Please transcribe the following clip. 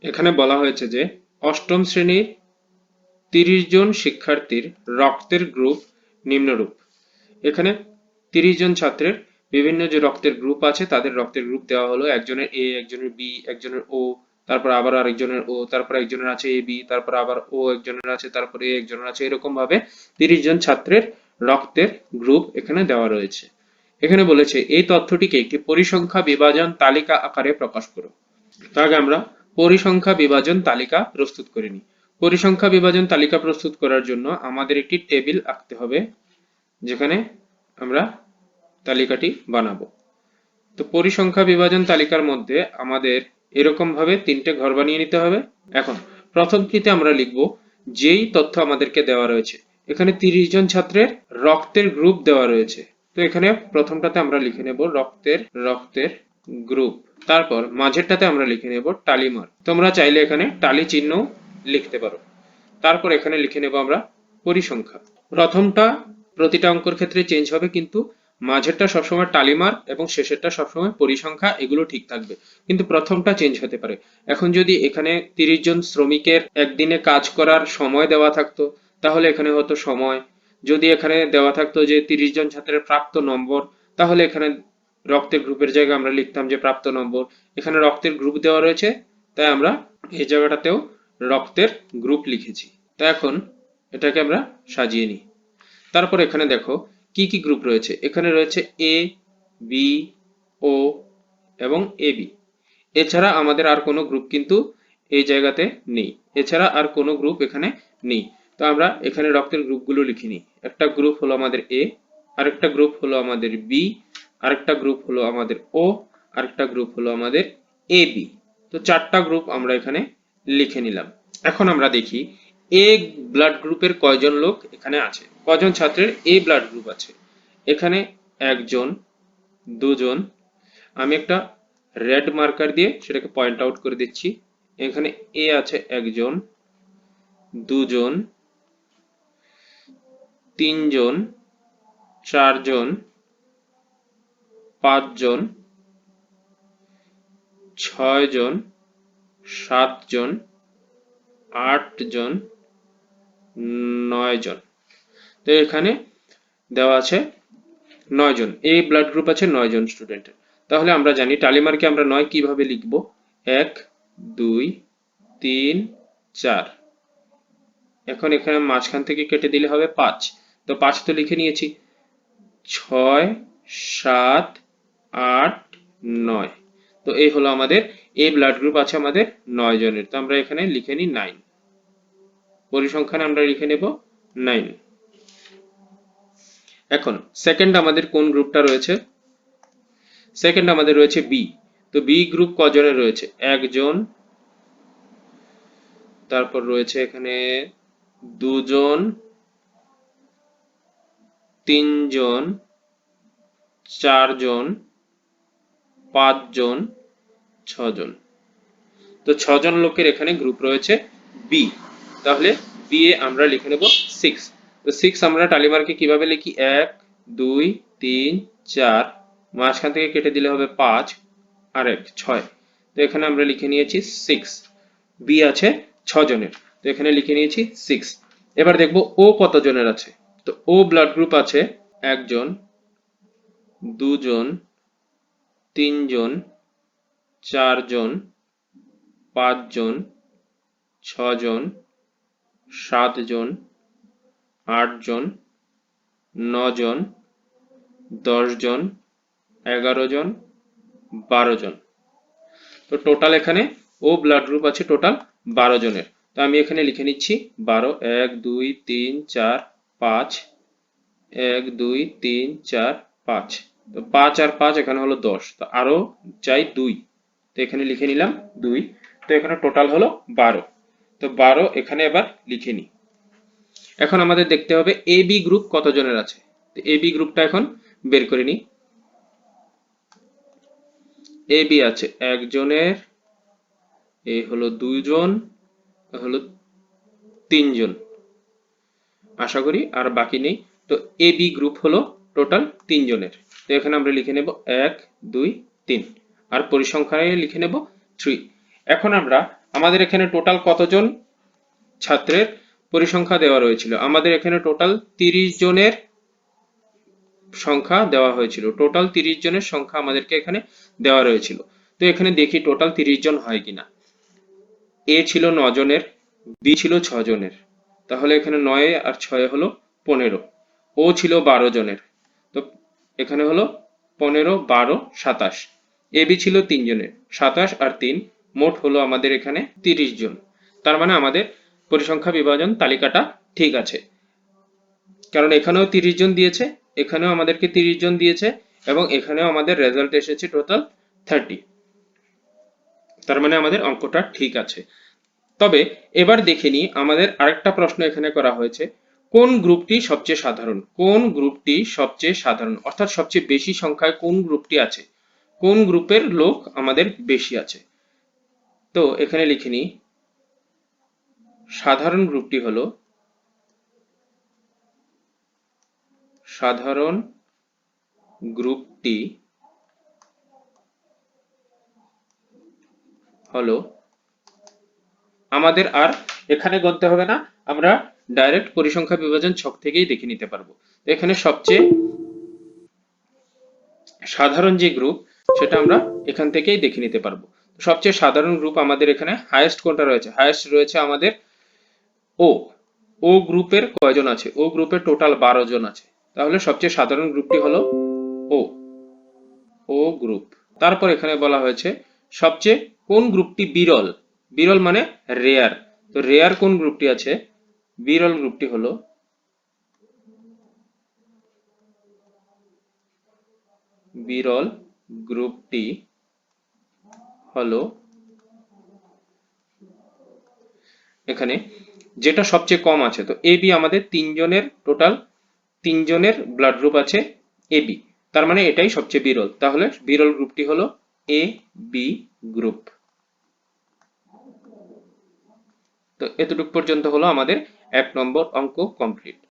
এখানে বলা হয়েছে যে অষ্টম শ্রেণীর 30 জন শিক্ষার্থীর রক্তের গ্রুপ নিম্নরূপ। এখানে 30 জন ছাত্রের বিভিন্ন যে রক্তের গ্রুপ আছে তাদের রক্তের গ্রুপ দেওয়া হলো, একজনের এ, একজনের বি, একজনের ও, তারপর আবার আরেকজনের ও, তারপর একজনের আছে এ বি, তারপর আবার ও একজনের আছে, তারপর এ একজনের আছে, এরকম ভাবে 30 জন ছাত্রের রক্তের গ্রুপ এখানে দেওয়া রয়েছে। এখানে বলেছে এই তথ্যটিকে একটি পরিসংখ্যা বিভাজন তালিকা আকারে প্রকাশ করো। তার আগে আমরা পরিসংখ্যা বিভাজন তালিকা প্রস্তুত করে নিই। পরিসংখ্যা বিভাজন তালিকা প্রস্তুত করার জন্য আমাদের একটি টেবিল আঁকতে হবে, যেখানে আমরা তালিকাটি বানাবো। তো পরিসংখ্যা বিভাজন তালিকার মধ্যে আমাদের এরকম ভাবে 3টে ঘর বানিয়ে নিতে হবে। এখন প্রথমটিতে আমরা লিখব যেই তথ্য আমাদেরকে দেওয়া রয়েছে। এখানে 30 জন ছাত্রের রক্তের গ্রুপ দেওয়া রয়েছে, তো এখানে প্রথমটাতে আমরা লিখে নেব রক্তের গ্রুপ। তারপর মাঝেরটাতে আমরা লিখে নেব টালিমার। তোমরা চাইলে এখানে টালি চিহ্ন লিখতে পারো। তারপর এখানে লিখে নেব আমরা পরিসংখ্যা। প্রথমটা প্রতিটা অঙ্কের ক্ষেত্রে চেঞ্জ হবে, কিন্তু মাঝেরটা সবসময় টালিমার এবং শেষেরটা সবসময় পরিসংখ্যা, এগুলো ঠিক থাকবে, কিন্তু প্রথমটা চেঞ্জ হতে পারে। এখন যদি এখানে 30 জন শ্রমিকের একদিনে কাজ করার সময় দেওয়া থাকতো, তাহলে এখানে হতো সময়। যদি এখানে দেওয়া থাকতো যে 30 জন ছাত্রের প্রাপ্ত নম্বর, তাহলে এখানে রক্তের গ্রুপের জায়গায় আমরা লিখতাম যে প্রাপ্ত নম্বর। এখানে রক্তের গ্রুপ দেওয়া রয়েছে, তাই আমরা এই জায়গাটাতেও রক্তের গ্রুপ লিখেছি। তো এখন এটাকে আমরা সাজিয়ে নিই। তারপর এখানে দেখো কি কি গ্রুপ রয়েছে। এখানে রয়েছে এ, বি, ও এবং এ বি। এছাড়া আমাদের আর কোনো গ্রুপ কিন্তু এই জায়গাতে নেই। এছাড়া আর কোনো গ্রুপ এখানে নেই। তো আমরা এখানে রক্তের গ্রুপগুলো লিখে নিই। একটা গ্রুপ হলো আমাদের এ, আরেকটা গ্রুপ হলো আমাদের বি, আরেকটা গ্রুপ হলো আমাদের ও, আরেকটা গ্রুপ হলো আমাদের এ বি। তো 4টা গ্রুপ আমরা এখানে লিখে নিলাম। এখন আমরা দেখি এ ব্লাড গ্রুপের কয়জন লোক এখানে আছে, কয়জন ছাত্রের এ ব্লাড গ্রুপ আছে। এখানে একজন, দুজন। আমি একটা রেড মার্কার দিয়ে সেটাকে পয়েন্ট আউট করে দিচ্ছি। এখানে এ আছে একজন, দুজন, তিনজন, চারজন, পাঁচজন, ছয়জন, সাতজন, আটজন, 9জন। তো এখানে দেওয়া আছে 9জন। এই ব্লাড গ্রুপ আছে 9জন স্টুডেন্টের। তাহলে আমরা জানি টালিমারকে আমরা 9 কিভাবে লিখব। 1 2 3 4। এখন এখানে মাঝখান থেকে কেটে দিলে হবে 5। তো 5 তো লিখে নিয়েছি। 6 7 8 9। তো এই হলো আমাদের এই ব্লাড গ্রুপ আছে আমাদের 9 জনের। তো আমরা এখানে লিখে নিই 9। পরিসংখ্যানে আমরা লিখে নেব 9। এখন সেকেন্ড আমাদের কোন গ্রুপটা রয়েছে? সেকেন্ড আমাদের রয়েছে বি। তো বি গ্রুপ কজনের রয়েছে? একজন, তারপর রয়েছে এখানে দুজন, তিনজন, চারজন, পাঁচজন, ছজন। তো 6জন লোকের এখানে গ্রুপ রয়েছে বি। তাহলে বি এ আমরা লিখে নেব 6। তো 6 আমরা টালিমারকে কিভাবে লিখি? 1 2 3 4, মাঝখান থেকে কেটে দিলে হবে 5 আর 1 6। তো এখানে আমরা লিখে নিয়েছি 6। বি আছে 6 জনের, তো এখানে লিখে নিয়েছি 6। এবার দেখব ও কত জনের আছে। তো ও ব্লাড গ্রুপ আছে একজন, দুজন, তিনজন, চারজন, পাঁচজন, ছজন, সাতজন, আটজন, 9জন, 10জন, 11জন, 12জন। তো টোটাল এখানে ও ব্লাড গ্রুপ আছে টোটাল 12 জনের। তো আমি এখানে লিখে নিচ্ছি 12। 1 2 3 4 5, 1 2 3 4 5। তো 5 আর 5 এখানে হলো 10। তো আরো চাই 2, তো এখানে লিখে নিলাম 2। তো এখানে টোটাল হলো 12। তো 12 এখানে এবার লিখে নিই। এখন আমাদের দেখতে হবে এ বি গ্রুপ কত জনের আছে। তো এ বি গ্রুপটা এখন বের করে নিই। এ বি আছে একজনের, এই হলো 2জন, হলো 3জন। আশা করি আর বাকি নেই। তো এ বি গ্রুপ হলো টোটাল 3 জনের। তো এখানে আমরা লিখে নেব 1 2 3 আর পরিসংখ্যায় লিখে নেব 3। এখন আমরা আমাদের এখানে টোটাল কতজন ছাত্রের পরিসংখ্যা দেওয়া রয়েছিল? আমাদের এখানে টোটাল 30 জনের সংখ্যা দেওয়া হয়েছিল। টোটাল 30 জনের সংখ্যা আমাদেরকে এখানে দেওয়া রয়েছিল। তো এখানে দেখি টোটাল 30 জন হয় কিনা। এ ছিল 9 জনের, বি ছিল 6 জনের, তাহলে এখানে 9 আর 6 হলো 15। ও ছিল 12 জনের, তো এখানে হলো 15, 12, 27। এ বি ছিল 3 জনের, 27 আর 3 মোট হলো আমাদের এখানে 30 জন। তার মানে আমাদের পরিসংখ্যা বিভাজন তালিকাটা ঠিক আছে, কারণ এখানেও 30 জন দিয়েছে, এখানেও আমাদেরকে 30 জন দিয়েছে, এবং এখানেও আমাদের রেজাল্ট এসেছে টোটাল 30। তার মানে আমাদের অঙ্কটা ঠিক আছে। তবে এবার দেখে নিই, আমাদের আরেকটা প্রশ্ন এখানে করা হয়েছে, কোন গ্রুপটি সবচেয়ে সাধারণ? কোন গ্রুপটি সবচেয়ে সাধারণ, অর্থাৎ সবচেয়ে বেশি সংখ্যায় কোন গ্রুপটি আছে, কোন গ্রুপের লোক আমাদের বেশি আছে। তো এখানে লিখে নিই, সাধারণ গ্রুপটি হলো, সাধারণ গ্রুপটি হলো, আমাদের আর এখানে গণতে হবে না, আমরা ডাইরেক্ট পরিসংখ্যা বিভাজন ছক থেকেই দেখে নিতে পারবো। এখানে সবচেয়ে সাধারণ যে গ্রুপ সেটা আমরা এখান থেকেই দেখে নিতে পারবো। সবচেয়ে সাধারণ গ্রুপ আমাদের এখানে হাইয়েস্ট কোনটা রয়েছে? হাইয়েস্ট রয়েছে আমাদের ও। ও গ্রুপের কয়জন আছে? ও গ্রুপের টোটাল 12 জন আছে, তাহলে সবচেয়ে সাধারণ গ্রুপটি হলো ও। ও গ্রুপ। তারপর এখানে বলা হয়েছে সবচেয়ে কোন গ্রুপটি বিরল? বিরল মানে রেয়ার। তো রেয়ার কোন গ্রুপটি আছে? বিরল গ্রুপটি হলো, বিরল গ্রুপটি হলো এখানে যেটা সবচেয়ে কম আছে। তো এ বি আমাদের 3 জনের, টোটাল 3 জনের ব্লাড গ্রুপ আছে এ বি, তার মানে এটাই সবচেয়ে বিরল, তাহলে বিরল গ্রুপটি হলো এ বি গ্রুপ। তো এতটুকু পর্যন্ত হলো আমাদের 1 নম্বর অঙ্ক কমপ্লিট।